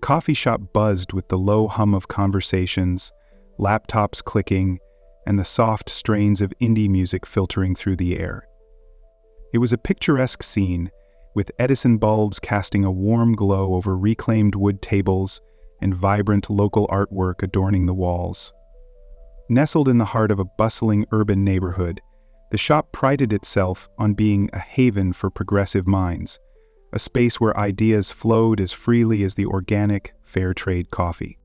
coffee shop buzzed with the low hum of conversations, laptops clicking, and the soft strains of indie music filtering through the air. It was a picturesque scene, with Edison bulbs casting a warm glow over reclaimed wood tables and vibrant local artwork adorning the walls. Nestled in the heart of a bustling urban neighborhood, the shop prided itself on being a haven for progressive minds, a space where ideas flowed as freely as the organic, fair trade coffee.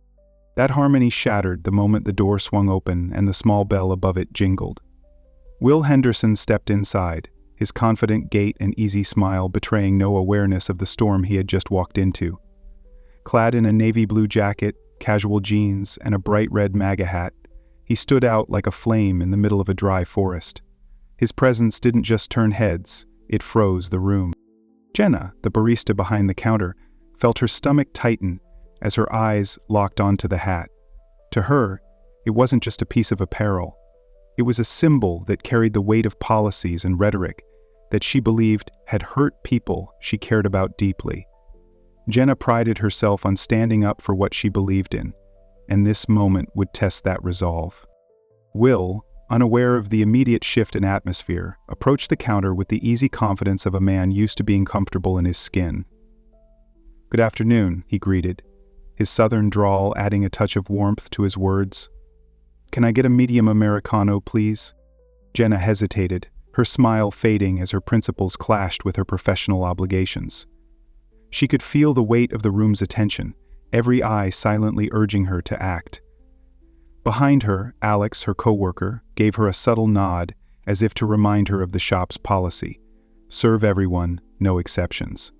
That harmony shattered the moment the door swung open and the small bell above it jingled. Will Henderson stepped inside, his confident gait and easy smile betraying no awareness of the storm he had just walked into. Clad in a navy blue jacket, casual jeans, and a bright red MAGA hat, he stood out like a flame in the middle of a dry forest. His presence didn't just turn heads, it froze the room. Jenna, the barista behind the counter, felt her stomach tighten as her eyes locked onto the hat. To her, it wasn't just a piece of apparel. It was a symbol that carried the weight of policies and rhetoric that she believed had hurt people she cared about deeply. Jenna prided herself on standing up for what she believed in, and this moment would test that resolve. Will, unaware of the immediate shift in atmosphere, approached the counter with the easy confidence of a man used to being comfortable in his skin. "Good afternoon," he greeted, his southern drawl adding a touch of warmth to his words. "Can I get a medium Americano, please?" Jenna hesitated, her smile fading as her principles clashed with her professional obligations. She could feel the weight of the room's attention, every eye silently urging her to act. Behind her, Alex, her coworker, gave her a subtle nod as if to remind her of the shop's policy: serve everyone, no exceptions.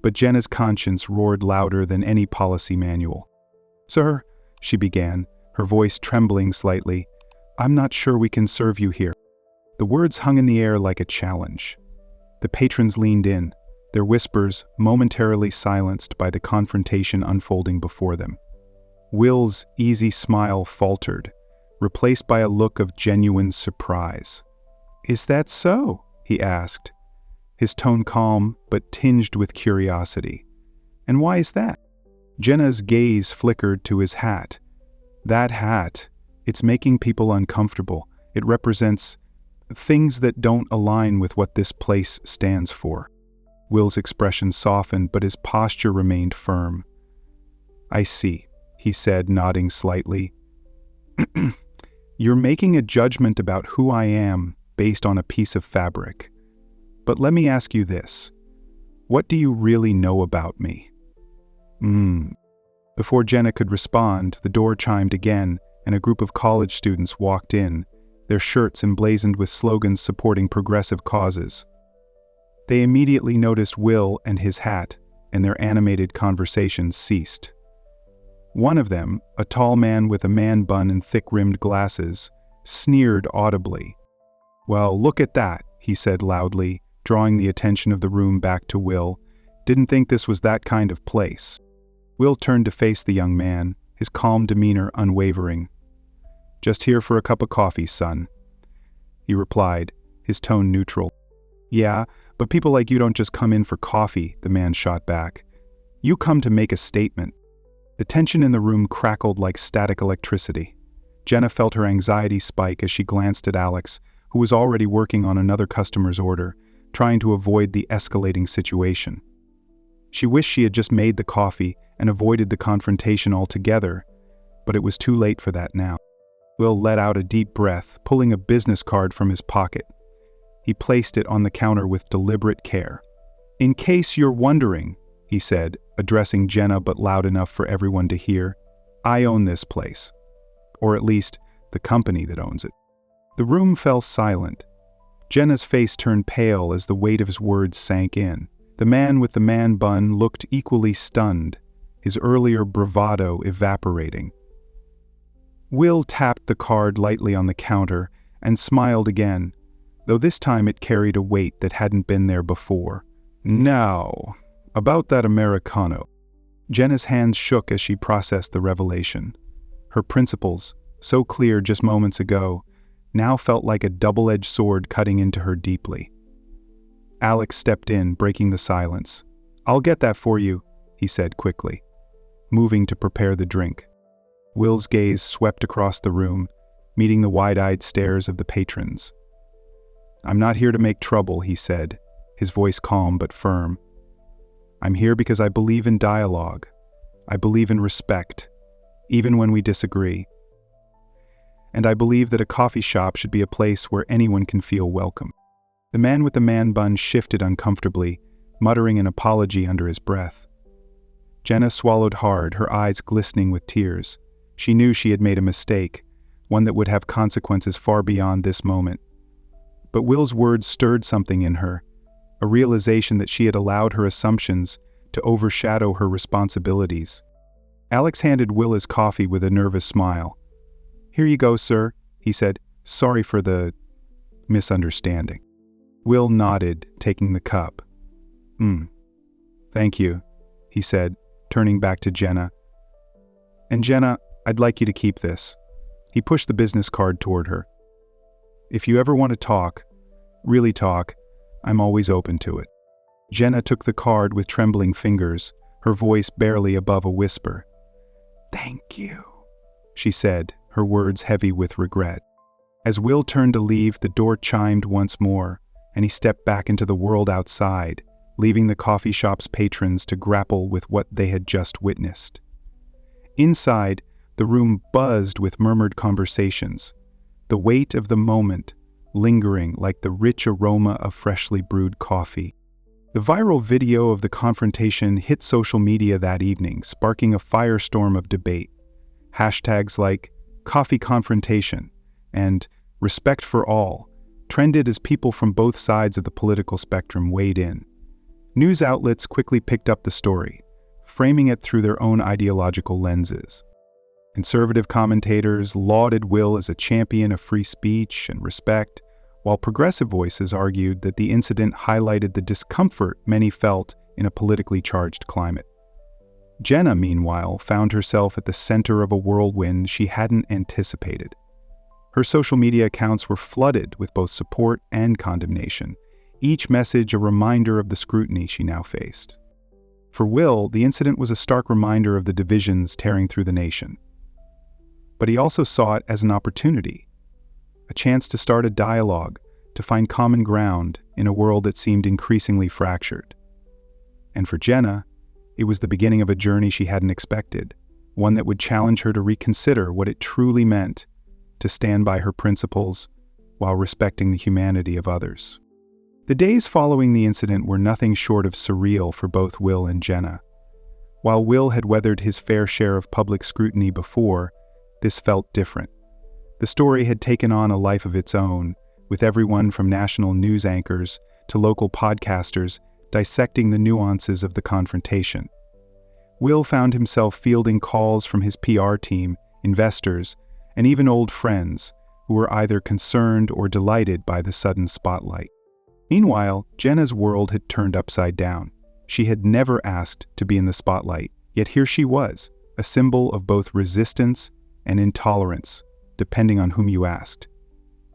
But Jenna's conscience roared louder than any policy manual. "Sir," she began, her voice trembling slightly, "I'm not sure we can serve you here." The words hung in the air like a challenge. The patrons leaned in, their whispers momentarily silenced by the confrontation unfolding before them. Will's easy smile faltered, replaced by a look of genuine surprise. "Is that so?" he asked, his tone calm but tinged with curiosity. "And why is that?" Jenna's gaze flickered to his hat. "That hat, it's making people uncomfortable. It represents things that don't align with what this place stands for." Will's expression softened, but his posture remained firm. "I see," he said, nodding slightly. "You're making a judgment about who I am based on a piece of fabric. But let me ask you this. What do you really know about me?" Before Jenna could respond, the door chimed again, and a group of college students walked in, their shirts emblazoned with slogans supporting progressive causes. They immediately noticed Will and his hat, and their animated conversations ceased. One of them, a tall man with a man bun and thick-rimmed glasses, sneered audibly. "Well, look at that," he said loudly, drawing the attention of the room back to Will. "Didn't think this was that kind of place." Will turned to face the young man, his calm demeanor unwavering. "Just here for a cup of coffee, son," he replied, his tone neutral. "Yeah, but people like you don't just come in for coffee," the man shot back. "You come to make a statement." The tension in the room crackled like static electricity. Jenna felt her anxiety spike as she glanced at Alex, who was already working on another customer's order, trying to avoid the escalating situation. She wished she had just made the coffee and avoided the confrontation altogether, but it was too late for that now. Will let out a deep breath, pulling a business card from his pocket. He placed it on the counter with deliberate care. "In case you're wondering," he said, addressing Jenna but loud enough for everyone to hear, "I own this place. Or at least, the company that owns it." The room fell silent. Jenna's face turned pale as the weight of his words sank in. The man with the man bun looked equally stunned, his earlier bravado evaporating. Will tapped the card lightly on the counter and smiled again, though this time it carried a weight that hadn't been there before. "Now, about that Americano." Jenna's hands shook as she processed the revelation. Her principles, so clear just moments ago, now felt like a double-edged sword cutting into her deeply. Alex stepped in, breaking the silence. "I'll get that for you," he said quickly. moving to prepare the drink. Will's gaze swept across the room, meeting the wide-eyed stares of the patrons. "I'm not here to make trouble," he said, his voice calm but firm. "I'm here because I believe in dialogue. I believe in respect, even when we disagree. And I believe that a coffee shop should be a place where anyone can feel welcome." The man with the man bun shifted uncomfortably, muttering an apology under his breath. Jenna swallowed hard, her eyes glistening with tears. She knew she had made a mistake, one that would have consequences far beyond this moment. But Will's words stirred something in her, a realization that she had allowed her assumptions to overshadow her responsibilities. Alex handed Will his coffee with a nervous smile. "Here you go, sir," he said. "Sorry for the misunderstanding." Will nodded, taking the cup. Thank you," he said, turning back to Jenna. "And Jenna, I'd like you to keep this." He pushed the business card toward her. "If you ever want to talk, really talk, I'm always open to it." Jenna took the card with trembling fingers, her voice barely above a whisper. "Thank you," she said, her words heavy with regret. As Will turned to leave, the door chimed once more, and he stepped back into the world outside, leaving the coffee shop's patrons to grapple with what they had just witnessed. Inside, the room buzzed with murmured conversations, the weight of the moment lingering like the rich aroma of freshly brewed coffee. The viral video of the confrontation hit social media that evening, sparking a firestorm of debate. Hashtags like "coffee confrontation" and "respect for all" trended as people from both sides of the political spectrum weighed in. News outlets quickly picked up the story, framing it through their own ideological lenses. Conservative commentators lauded Will as a champion of free speech and respect, while progressive voices argued that the incident highlighted the discomfort many felt in a politically charged climate. Jenna, meanwhile, found herself at the center of a whirlwind she hadn't anticipated. Her social media accounts were flooded with both support and condemnation, each message a reminder of the scrutiny she now faced. For Will, the incident was a stark reminder of the divisions tearing through the nation. But he also saw it as an opportunity, a chance to start a dialogue, to find common ground in a world that seemed increasingly fractured. And for Jenna, it was the beginning of a journey she hadn't expected, one that would challenge her to reconsider what it truly meant to stand by her principles while respecting the humanity of others. The days following the incident were nothing short of surreal for both Will and Jenna. While Will had weathered his fair share of public scrutiny before, this felt different. The story had taken on a life of its own, with everyone from national news anchors to local podcasters dissecting the nuances of the confrontation. Will found himself fielding calls from his PR team, investors, and even old friends who were either concerned or delighted by the sudden spotlight. Meanwhile, Jenna's world had turned upside down. She had never asked to be in the spotlight, yet here she was, a symbol of both resistance and intolerance, depending on whom you asked.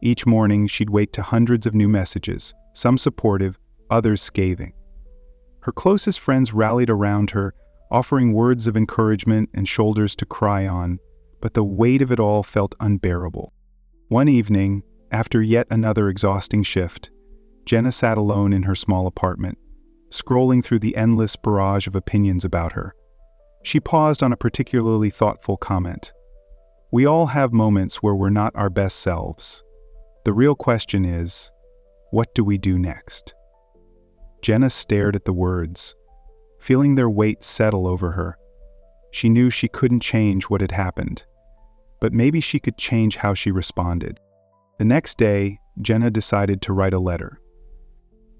Each morning, she'd wake to hundreds of new messages, some supportive, others scathing. Her closest friends rallied around her, offering words of encouragement and shoulders to cry on, but the weight of it all felt unbearable. One evening, after yet another exhausting shift, Jenna sat alone in her small apartment, scrolling through the endless barrage of opinions about her. She paused on a particularly thoughtful comment. "We all have moments where we're not our best selves. The real question is, what do we do next?" Jenna stared at the words, feeling their weight settle over her. She knew she couldn't change what had happened, but maybe she could change how she responded. The next day, Jenna decided to write a letter.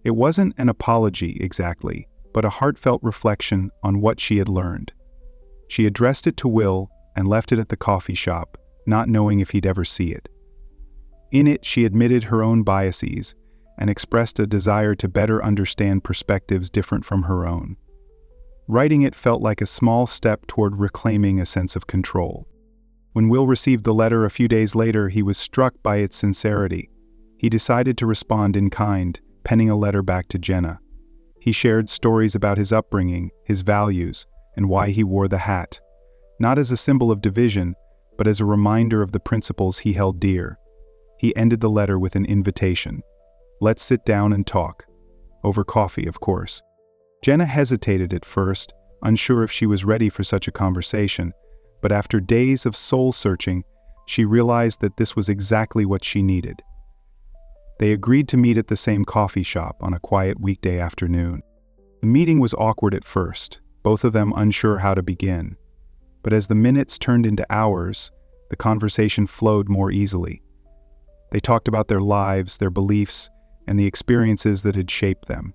It wasn't an apology exactly, but a heartfelt reflection on what she had learned. She addressed it to Will and left it at the coffee shop, not knowing if he'd ever see it. In it, she admitted her own biases and expressed a desire to better understand perspectives different from her own. Writing it felt like a small step toward reclaiming a sense of control. When Will received the letter a few days later, he was struck by its sincerity. He decided to respond in kind, penning a letter back to Jenna. He shared stories about his upbringing, his values, and why he wore the hat, not as a symbol of division, but as a reminder of the principles he held dear. He ended the letter with an invitation. "Let's sit down and talk." Over coffee, of course. Jenna hesitated at first, unsure if she was ready for such a conversation, but after days of soul-searching, she realized that this was exactly what she needed. They agreed to meet at the same coffee shop on a quiet weekday afternoon. The meeting was awkward at first, both of them unsure how to begin. But as the minutes turned into hours, the conversation flowed more easily. They talked about their lives, their beliefs, and the experiences that had shaped them.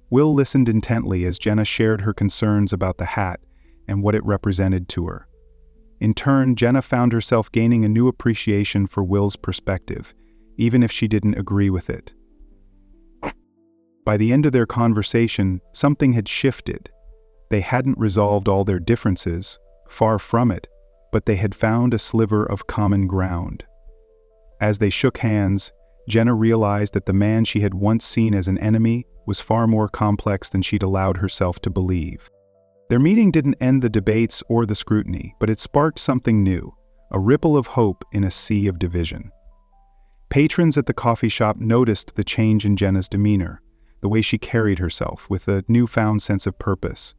Will listened intently as Jenna shared her concerns about the hat and what it represented to her. In turn, Jenna found herself gaining a new appreciation for Will's perspective, even if she didn't agree with it. By the end of their conversation, something had shifted. They hadn't resolved all their differences, far from it, but they had found a sliver of common ground. As they shook hands, Jenna realized that the man she had once seen as an enemy was far more complex than she'd allowed herself to believe. Their meeting didn't end the debates or the scrutiny, but it sparked something new, a ripple of hope in a sea of division. Patrons at the coffee shop noticed the change in Jenna's demeanor, the way she carried herself with a newfound sense of purpose.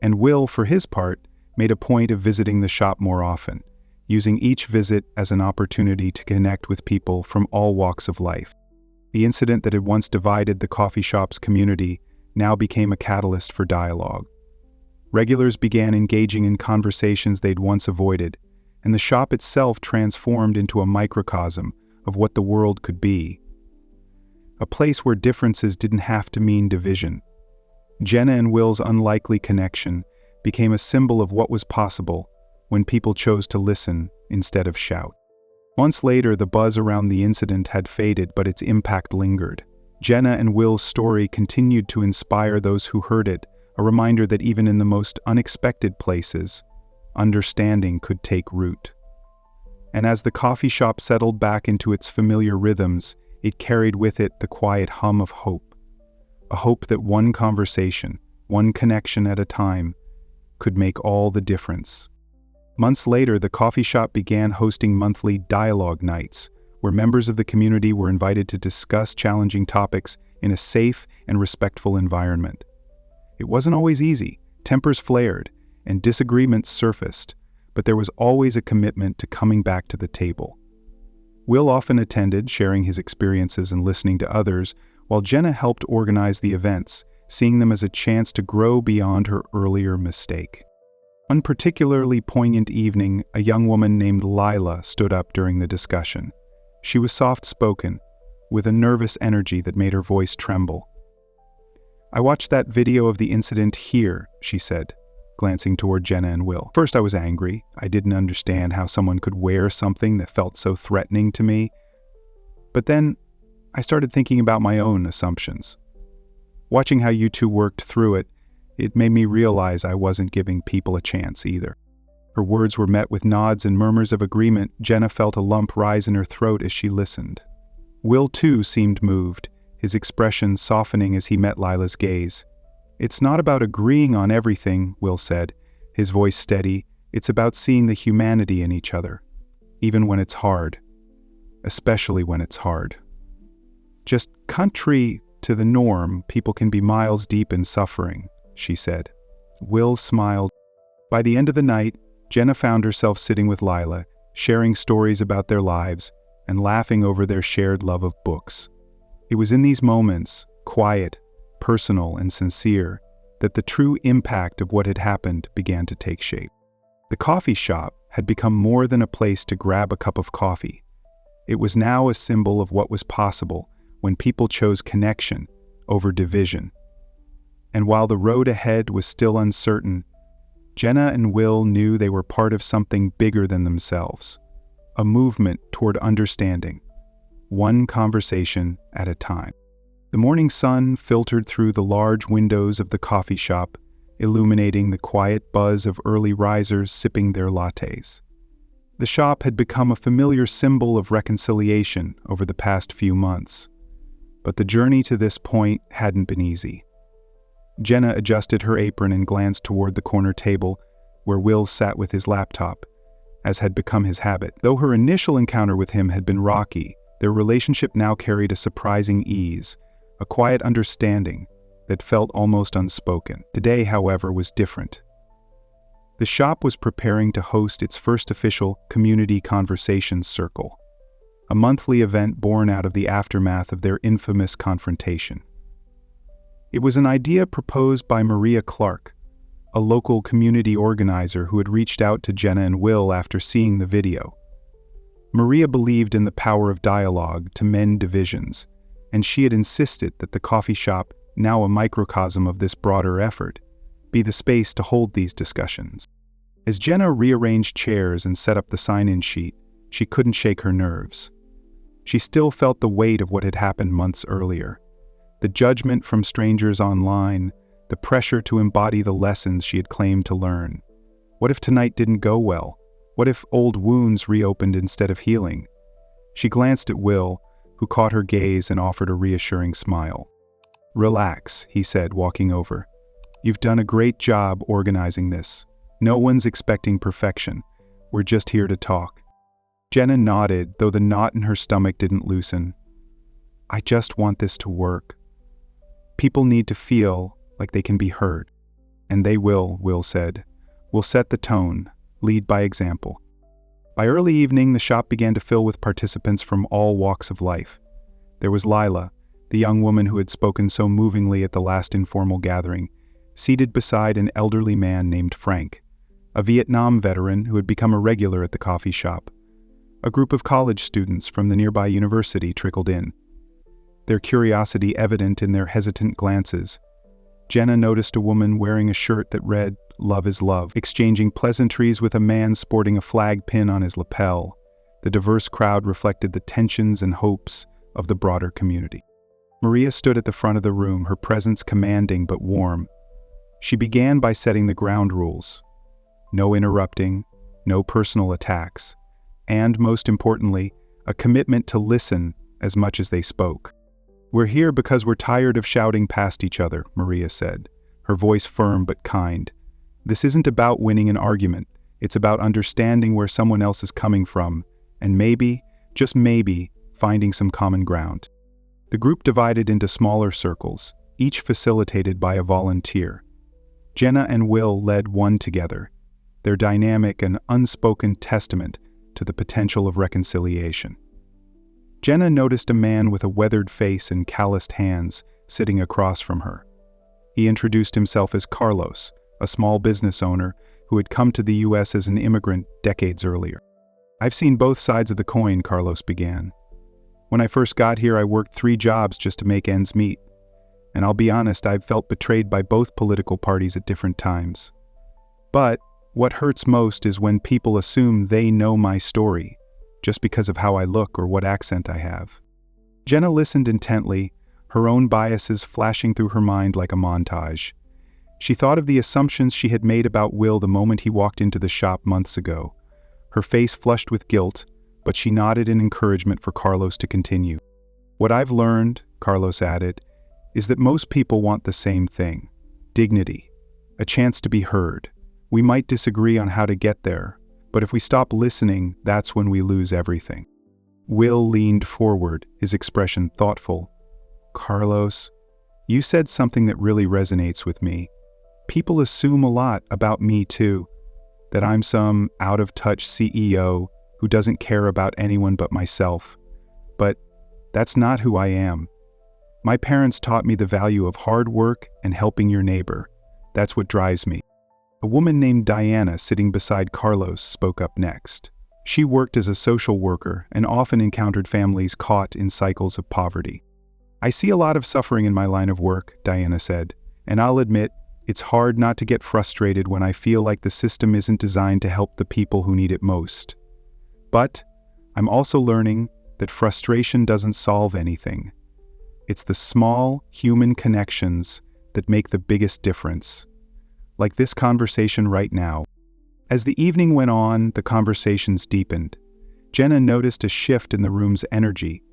And Will, for his part, made a point of visiting the shop more often, using each visit as an opportunity to connect with people from all walks of life. The incident that had once divided the coffee shop's community now became a catalyst for dialogue. Regulars began engaging in conversations they'd once avoided, and the shop itself transformed into a microcosm of what the world could be. A place where differences didn't have to mean division. Jenna and Will's unlikely connection became a symbol of what was possible when people chose to listen instead of shout. Months later, the buzz around the incident had faded, but its impact lingered. Jenna and Will's story continued to inspire those who heard it, a reminder that even in the most unexpected places, understanding could take root. And as the coffee shop settled back into its familiar rhythms, it carried with it the quiet hum of hope. A hope that one conversation, one connection at a time, could make all the difference. Months later, the coffee shop began hosting monthly dialogue nights, where members of the community were invited to discuss challenging topics in a safe and respectful environment. It wasn't always easy. Tempers flared, and disagreements surfaced, but there was always a commitment to coming back to the table. Will often attended, sharing his experiences and listening to others, while Jenna helped organize the events, seeing them as a chance to grow beyond her earlier mistake. One particularly poignant evening, a young woman named Lila stood up during the discussion. She was soft-spoken, with a nervous energy that made her voice tremble. "I watched that video of the incident here," she said, glancing toward Jenna and Will. "First I was angry. I didn't understand how someone could wear something that felt so threatening to me. But then I started thinking about my own assumptions. Watching how you two worked through it, it made me realize I wasn't giving people a chance either." Her words were met with nods and murmurs of agreement. Jenna felt a lump rise in her throat as she listened. Will, too, seemed moved, his expression softening as he met Lila's gaze. "It's not about agreeing on everything," Will said, his voice steady. "It's about seeing the humanity in each other, even when it's hard. Especially when it's hard. Just contrary to the norm, people can be miles deep in suffering," she said. Will smiled. By the end of the night, Jenna found herself sitting with Lila, sharing stories about their lives and laughing over their shared love of books. It was in these moments, quiet, personal, and sincere, that the true impact of what had happened began to take shape. The coffee shop had become more than a place to grab a cup of coffee. It was now a symbol of what was possible when people chose connection over division. And while the road ahead was still uncertain, Jenna and Will knew they were part of something bigger than themselves, a movement toward understanding, one conversation at a time. The morning sun filtered through the large windows of the coffee shop, illuminating the quiet buzz of early risers sipping their lattes. The shop had become a familiar symbol of reconciliation over the past few months, but the journey to this point hadn't been easy. Jenna adjusted her apron and glanced toward the corner table where Will sat with his laptop, as had become his habit. Though her initial encounter with him had been rocky, their relationship now carried a surprising ease, a quiet understanding that felt almost unspoken. Today, however, was different. The shop was preparing to host its first official Community Conversations Circle, a monthly event born out of the aftermath of their infamous confrontation. It was an idea proposed by Maria Clark, a local community organizer who had reached out to Jenna and Will after seeing the video. Maria believed in the power of dialogue to mend divisions, and she had insisted that the coffee shop, now a microcosm of this broader effort, be the space to hold these discussions. As Jenna rearranged chairs and set up the sign-in sheet, she couldn't shake her nerves. She still felt the weight of what had happened months earlier. The judgment from strangers online, the pressure to embody the lessons she had claimed to learn. What if tonight didn't go well? What if old wounds reopened instead of healing? She glanced at Will, who caught her gaze and offered a reassuring smile. "Relax," he said, walking over. "You've done a great job organizing this. No one's expecting perfection. We're just here to talk." Jenna nodded, though the knot in her stomach didn't loosen. "I just want this to work. People need to feel like they can be heard." "And they will," Will said. "We'll set the tone, lead by example." By early evening, the shop began to fill with participants from all walks of life. There was Lila, the young woman who had spoken so movingly at the last informal gathering, seated beside an elderly man named Frank, a Vietnam veteran who had become a regular at the coffee shop. A group of college students from the nearby university trickled in, their curiosity evident in their hesitant glances. Jenna noticed a woman wearing a shirt that read, "Love is love," exchanging pleasantries with a man sporting a flag pin on his lapel. The diverse crowd reflected the tensions and hopes of the broader community. Maria stood at the front of the room, her presence commanding but warm. She began by setting the ground rules. No interrupting, no personal attacks, and, most importantly, a commitment to listen as much as they spoke. "We're here because we're tired of shouting past each other," Maria said, her voice firm but kind. "This isn't about winning an argument. It's about understanding where someone else is coming from, and maybe, just maybe, finding some common ground." The group divided into smaller circles, each facilitated by a volunteer. Jenna and Will led one together, their dynamic and unspoken testament to the potential of reconciliation. Jenna noticed a man with a weathered face and calloused hands sitting across from her. He introduced himself as Carlos, a small business owner who had come to the U.S. as an immigrant decades earlier. "I've seen both sides of the coin," Carlos began. "When I first got here, I worked 3 jobs just to make ends meet. And I'll be honest, I've felt betrayed by both political parties at different times. But what hurts most is when people assume they know my story, just because of how I look or what accent I have." Jenna listened intently, her own biases flashing through her mind like a montage. She thought of the assumptions she had made about Will the moment he walked into the shop months ago. Her face flushed with guilt, but she nodded in encouragement for Carlos to continue. "What I've learned," Carlos added, "is that most people want the same thing: dignity, a chance to be heard. We might disagree on how to get there, but if we stop listening, that's when we lose everything." Will leaned forward, his expression thoughtful. "Carlos, you said something that really resonates with me. People assume a lot about me too, that I'm some out-of-touch CEO who doesn't care about anyone but myself. But that's not who I am. My parents taught me the value of hard work and helping your neighbor. That's what drives me." A woman named Diana, sitting beside Carlos, spoke up next. She worked as a social worker and often encountered families caught in cycles of poverty. "I see a lot of suffering in my line of work," Diana said, "and I'll admit, it's hard not to get frustrated when I feel like the system isn't designed to help the people who need it most. But I'm also learning that frustration doesn't solve anything. It's the small human connections that make the biggest difference. Like this conversation right now." As the evening went on, the conversations deepened. Jenna noticed a shift in the room's energy.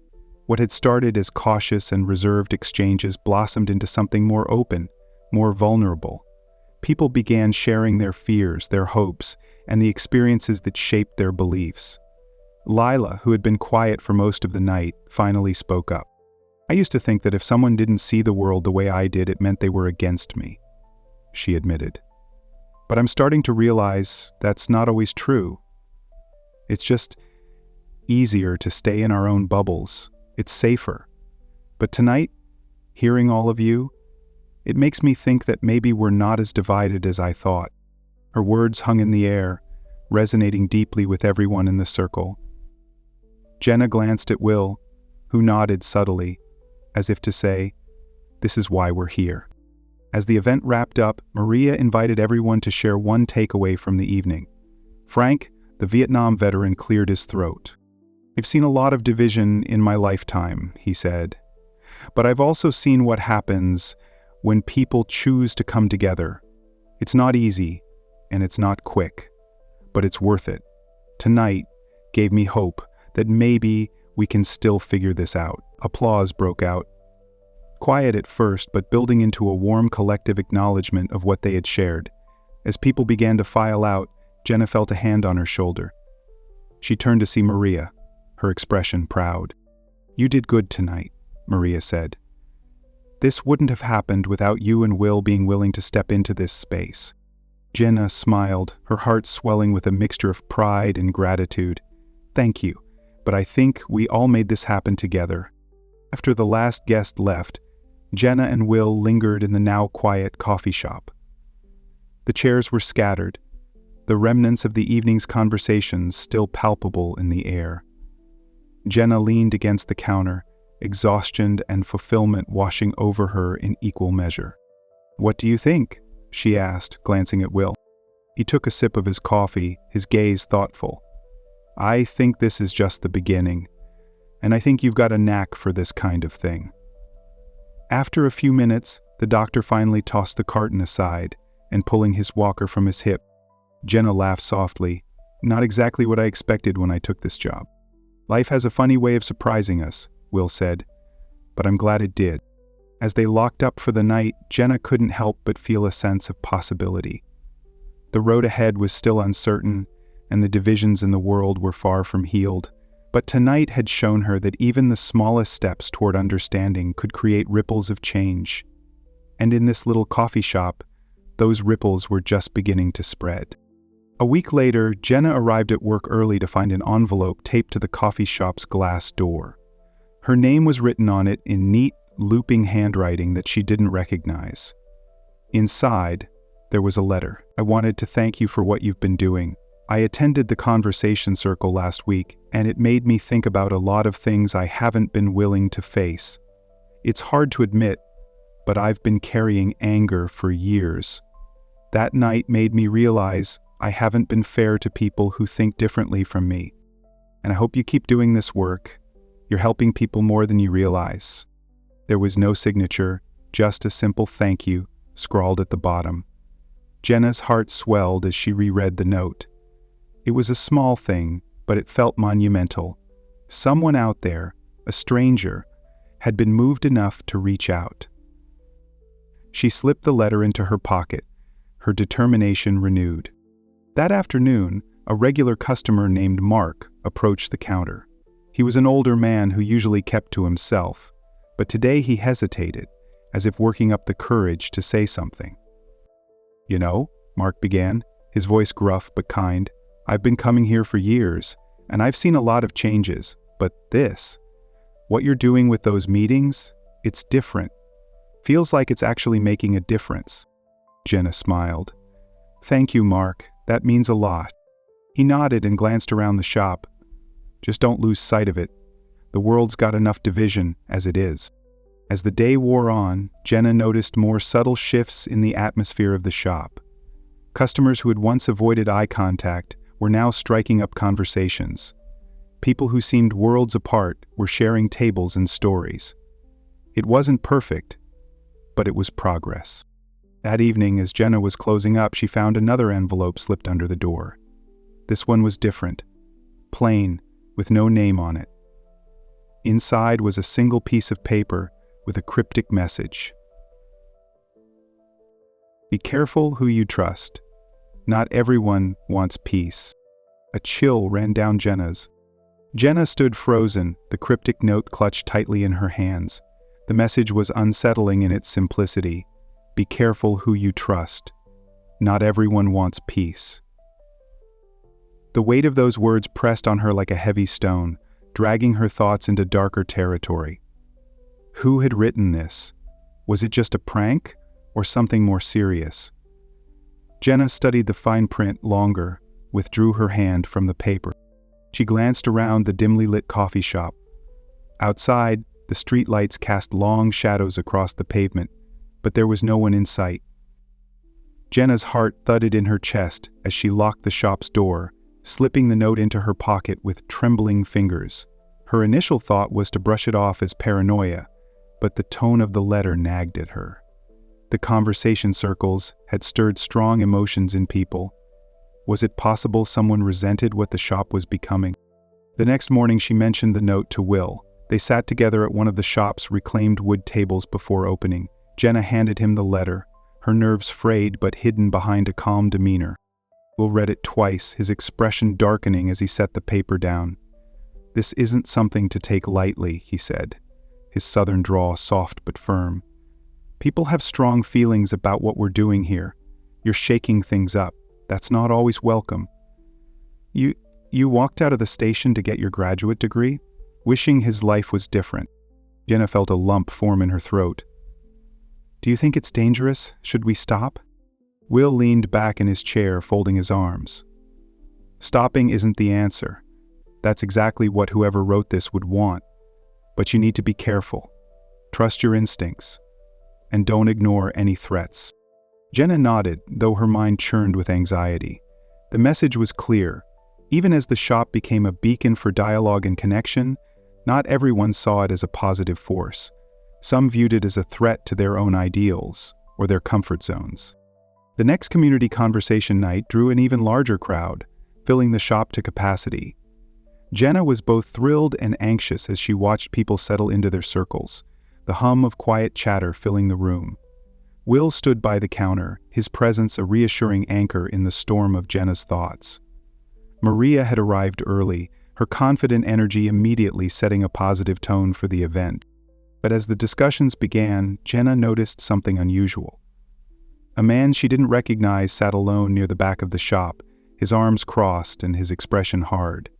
What had started as cautious and reserved exchanges blossomed into something more open, more vulnerable. People began sharing their fears, their hopes, and the experiences that shaped their beliefs. Lila, who had been quiet for most of the night, finally spoke up. "I used to think that if someone didn't see the world the way I did, it meant they were against me," she admitted. "But I'm starting to realize that's not always true. It's just easier to stay in our own bubbles. It's safer. But tonight, hearing all of you, it makes me think that maybe we're not as divided as I thought." Her words hung in the air, resonating deeply with everyone in the circle. Jenna glanced at Will, who nodded subtly, as if to say, "This is why we're here." As the event wrapped up, Maria invited everyone to share one takeaway from the evening. Frank, the Vietnam veteran, cleared his throat. "I've seen a lot of division in my lifetime," he said. "But I've also seen what happens when people choose to come together. It's not easy, and it's not quick, but it's worth it. Tonight gave me hope that maybe we can still figure this out." Applause broke out. Quiet at first, but building into a warm collective acknowledgement of what they had shared. As people began to file out, Jenna felt a hand on her shoulder. She turned to see Maria, her expression proud. "You did good tonight," Maria said. "This wouldn't have happened without you and Will being willing to step into this space." Jenna smiled, her heart swelling with a mixture of pride and gratitude. "Thank you, but I think we all made this happen together." After the last guest left, Jenna and Will lingered in the now quiet coffee shop. The chairs were scattered, the remnants of the evening's conversations still palpable in the air. Jenna leaned against the counter, exhaustion and fulfillment washing over her in equal measure. "What do you think?" she asked, glancing at Will. He took a sip of his coffee, his gaze thoughtful. "I think this is just the beginning, and I think you've got a knack for this kind of thing." After a few minutes, the doctor finally tossed the carton aside and pulling his walker from his hip. Jenna laughed softly. "Not exactly what I expected when I took this job." "Life has a funny way of surprising us," Will said, "but I'm glad it did." As they locked up for the night, Jenna couldn't help but feel a sense of possibility. The road ahead was still uncertain, and the divisions in the world were far from healed, but tonight had shown her that even the smallest steps toward understanding could create ripples of change. And in this little coffee shop, those ripples were just beginning to spread. A week later, Jenna arrived at work early to find an envelope taped to the coffee shop's glass door. Her name was written on it in neat, looping handwriting that she didn't recognize. Inside, there was a letter. "I wanted to thank you for what you've been doing. I attended the conversation circle last week, and it made me think about a lot of things I haven't been willing to face. It's hard to admit, but I've been carrying anger for years. That night made me realize I haven't been fair to people who think differently from me. And I hope you keep doing this work. You're helping people more than you realize." There was no signature, just a simple thank you, scrawled at the bottom. Jenna's heart swelled as she reread the note. It was a small thing, but it felt monumental. Someone out there, a stranger, had been moved enough to reach out. She slipped the letter into her pocket, her determination renewed. That afternoon, a regular customer named Mark approached the counter. He was an older man who usually kept to himself, but today he hesitated, as if working up the courage to say something. "You know," Mark began, his voice gruff but kind, "I've been coming here for years, and I've seen a lot of changes, but what you're doing with those meetings, it's different. Feels like it's actually making a difference." Jenna smiled. "Thank you, Mark. That means a lot." He nodded and glanced around the shop. "Just don't lose sight of it. The world's got enough division as it is." As the day wore on, Jenna noticed more subtle shifts in the atmosphere of the shop. Customers who had once avoided eye contact were now striking up conversations. People who seemed worlds apart were sharing tables and stories. It wasn't perfect, but it was progress. That evening, as Jenna was closing up, she found another envelope slipped under the door. This one was different, plain, with no name on it. Inside was a single piece of paper with a cryptic message. Be careful who you trust. Not everyone wants peace. A chill ran down Jenna's. Jenna stood frozen, the cryptic note clutched tightly in her hands. The message was unsettling in its simplicity. Be careful who you trust. Not everyone wants peace. The weight of those words pressed on her like a heavy stone, dragging her thoughts into darker territory. Who had written this? Was it just a prank, or something more serious? Jenna studied the fine print longer, withdrew her hand from the paper. She glanced around the dimly lit coffee shop. Outside, the streetlights cast long shadows across the pavement, but there was no one in sight. Jenna's heart thudded in her chest as she locked the shop's door, slipping the note into her pocket with trembling fingers. Her initial thought was to brush it off as paranoia, but the tone of the letter nagged at her. The conversation circles had stirred strong emotions in people. Was it possible someone resented what the shop was becoming? The next morning she mentioned the note to Will. They sat together at one of the shop's reclaimed wood tables before opening. Jenna handed him the letter, her nerves frayed but hidden behind a calm demeanor. Will read it twice, his expression darkening as he set the paper down. This isn't something to take lightly, he said, his southern drawl soft but firm. People have strong feelings about what we're doing here. You're shaking things up. That's not always welcome. You walked out of the station to get your graduate degree, wishing his life was different. Jenna felt a lump form in her throat. Do you think it's dangerous? Should we stop? Will leaned back in his chair, folding his arms. Stopping isn't the answer. That's exactly what whoever wrote this would want. But you need to be careful. Trust your instincts. And don't ignore any threats. Jenna nodded, though her mind churned with anxiety. The message was clear. Even as the shop became a beacon for dialogue and connection, not everyone saw it as a positive force. Some viewed it as a threat to their own ideals, or their comfort zones. The next community conversation night drew an even larger crowd, filling the shop to capacity. Jenna was both thrilled and anxious as she watched people settle into their circles, the hum of quiet chatter filling the room. Will stood by the counter, his presence a reassuring anchor in the storm of Jenna's thoughts. Maria had arrived early, her confident energy immediately setting a positive tone for the event. But as the discussions began, Jenna noticed something unusual. A man she didn't recognize sat alone near the back of the shop, his arms crossed and his expression hard.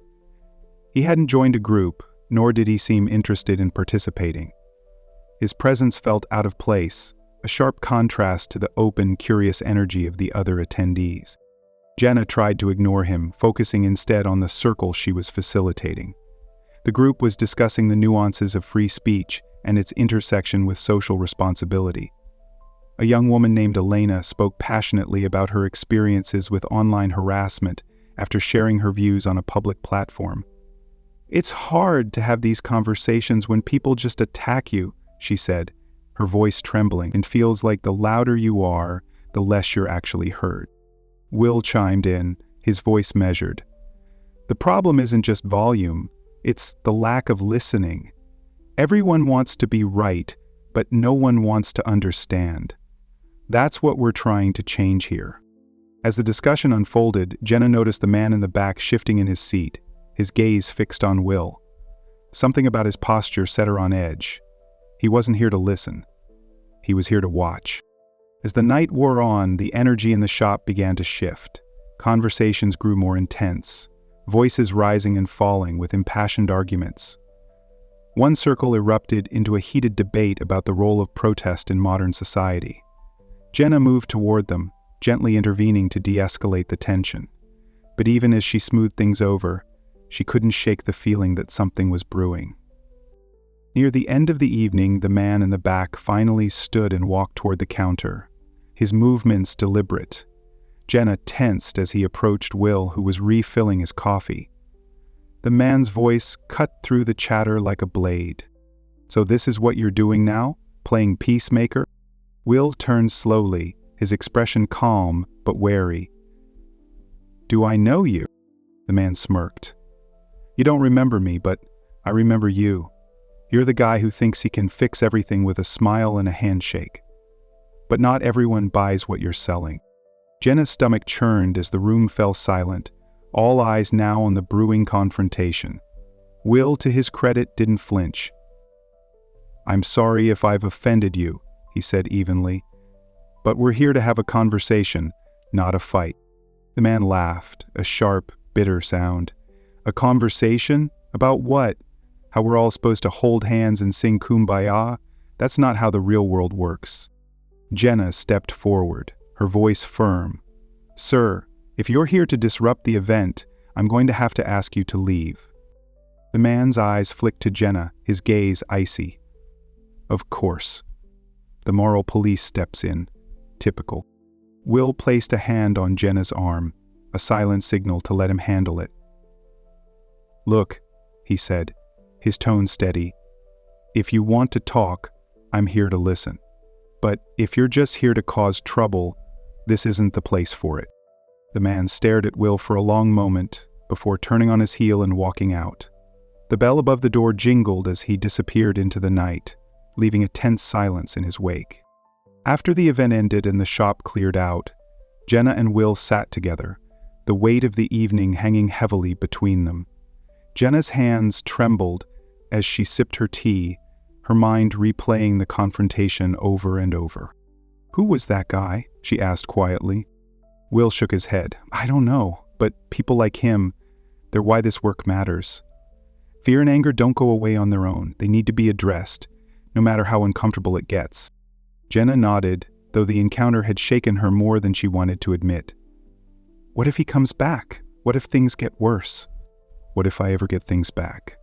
He hadn't joined a group, nor did he seem interested in participating. His presence felt out of place, a sharp contrast to the open, curious energy of the other attendees. Jenna tried to ignore him, focusing instead on the circle she was facilitating. The group was discussing the nuances of free speech and its intersection with social responsibility. A young woman named Elena spoke passionately about her experiences with online harassment after sharing her views on a public platform. It's hard to have these conversations when people just attack you, she said, her voice trembling, and feels like the louder you are, the less you're actually heard. Will chimed in, his voice measured. The problem isn't just volume, it's the lack of listening. Everyone wants to be right, but no one wants to understand. That's what we're trying to change here. As the discussion unfolded, Jenna noticed the man in the back shifting in his seat, his gaze fixed on Will. Something about his posture set her on edge. He wasn't here to listen. He was here to watch. As the night wore on, the energy in the shop began to shift. Conversations grew more intense, voices rising and falling with impassioned arguments. One circle erupted into a heated debate about the role of protest in modern society. Jenna moved toward them, gently intervening to de-escalate the tension. But even as she smoothed things over, she couldn't shake the feeling that something was brewing. Near the end of the evening, the man in the back finally stood and walked toward the counter, his movements deliberate. Jenna tensed as he approached Will, who was refilling his coffee. The man's voice cut through the chatter like a blade. "So this is what you're doing now? Playing peacemaker?" Will turned slowly, his expression calm but wary. "Do I know you?" The man smirked. "You don't remember me, but I remember you. You're the guy who thinks he can fix everything with a smile and a handshake." but not everyone buys what you're selling. Jenna's stomach churned as the room fell silent, all eyes now on the brewing confrontation. Will, to his credit, didn't flinch. "I'm sorry if I've offended you," he said evenly. "But we're here to have a conversation, not a fight." The man laughed, a sharp, bitter sound. "A conversation? About what? How we're all supposed to hold hands and sing Kumbaya? That's not how the real world works." Jenna stepped forward, her voice firm. "Sir, if you're here to disrupt the event, I'm going to have to ask you to leave." The man's eyes flicked to Jenna, his gaze icy. "Of course." The moral police steps in. Typical. Will placed a hand on Jenna's arm, a silent signal to let him handle it. "Look," he said, his tone steady. "If you want to talk, I'm here to listen. But if you're just here to cause trouble, this isn't the place for it." The man stared at Will for a long moment before turning on his heel and walking out. The bell above the door jingled as he disappeared into the night, leaving a tense silence in his wake. After the event ended and the shop cleared out, Jenna and Will sat together, the weight of the evening hanging heavily between them. Jenna's hands trembled as she sipped her tea, her mind replaying the confrontation over and over. "Who was that guy?" she asked quietly. Will shook his head. "I don't know, but people like him, they're why this work matters. Fear and anger don't go away on their own. They need to be addressed, no matter how uncomfortable it gets." Jenna nodded, though the encounter had shaken her more than she wanted to admit. "What if he comes back? What if things get worse? What if I ever get things back?"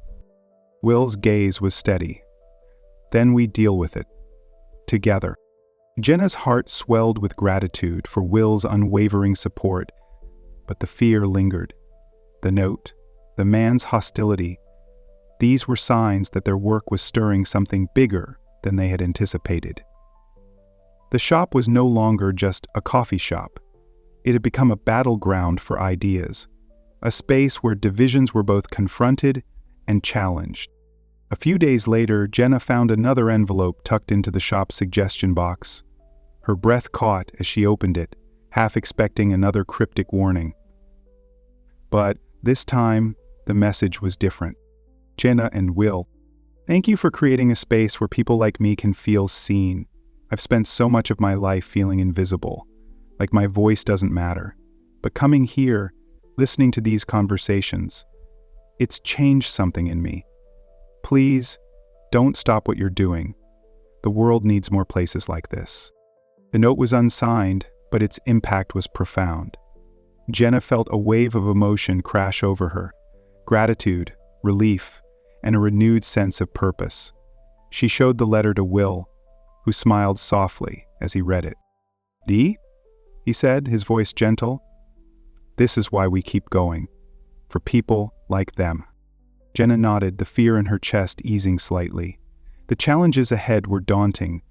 Will's gaze was steady. "Then we deal with it. Together." Jenna's heart swelled with gratitude for Will's unwavering support, but the fear lingered. The note, the man's hostility, these were signs that their work was stirring something bigger than they had anticipated. The shop was no longer just a coffee shop. It had become a battleground for ideas, a space where divisions were both confronted and challenged. A few days later, Jenna found another envelope tucked into the shop's suggestion box. Her breath caught as she opened it, half expecting another cryptic warning. But this time, the message was different. "Jenna and Will, thank you for creating a space where people like me can feel seen. I've spent so much of my life feeling invisible, like my voice doesn't matter. But coming here, listening to these conversations, it's changed something in me. Please, don't stop what you're doing. The world needs more places like this." The note was unsigned, but its impact was profound. Jenna felt a wave of emotion crash over her, gratitude, relief, and a renewed sense of purpose. She showed the letter to Will, who smiled softly as he read it. "Dee?" he said, his voice gentle. "This is why we keep going. For people like them." Jenna nodded, the fear in her chest easing slightly. The challenges ahead were daunting,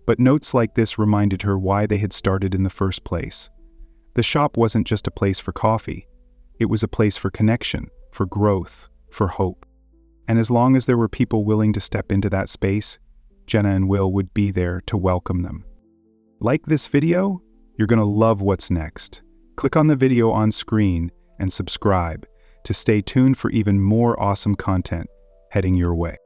but notes like this reminded her why they had started in the first place. The shop wasn't just a place for coffee. It was a place for connection, for growth, for hope. And as long as there were people willing to step into that space, Jenna and Will would be there to welcome them. Like this video? You're going to love what's next. Click on the video on screen and subscribe to stay tuned for even more awesome content heading your way.